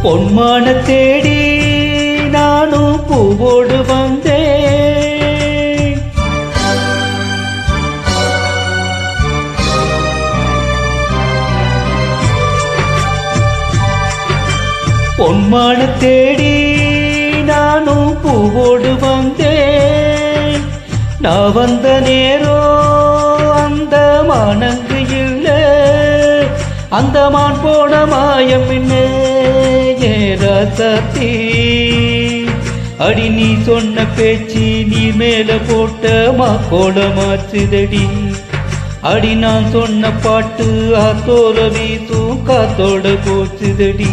பொன்மான தேடி நானும் பூவோடு வந்தேன். பொன்மான தேடி நானும் பூவோடு வந்தேன். நான் வந்த நேரம் அந்த மானங்கு இல்லை, அந்த மான் போன மாயம் என்ன ராசாத்தி. அடி நீ சொன்ன பேச்சு நீ மேல போட்ட மாக்கோட மாற்றுதடி. அடி நான் சொன்ன பாட்டு ஆத்தோர வீசும் காத்தோட போச்சுதடி.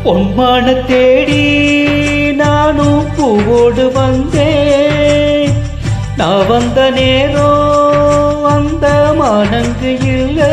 பொன்மான தேடி நானும் பூவோடு வந்தேன். நான் வந்த நேரம் அந்த மானங்கு இல்லை.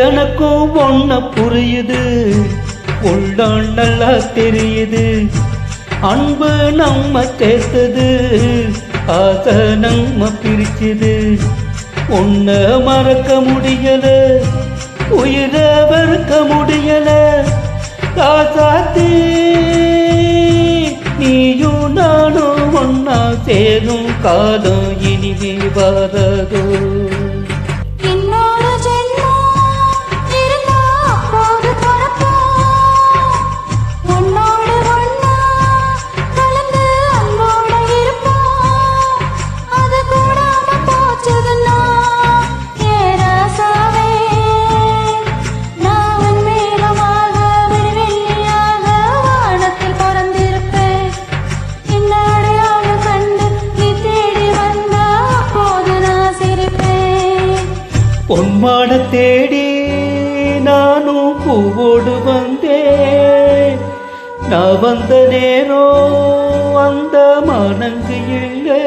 எனக்கும் ஒன்ன புரியுது, உள்ளான் நல்லா தெரியுது. அன்பு நம்ம சேர்த்தது, ஆசை நம்ம பிரிச்சுது. உன்ன மறக்க முடியல, உயிர வெறுக்க முடியல. காசாத்தி நீயும் நானும் ஒன்னா சேரும் காலம் இனிமே வரதோ. பொன்மான தேடி நானும் பூவோடு வந்தேன். நான் வந்த நேரம் அந்த மானங்கு இல்லை.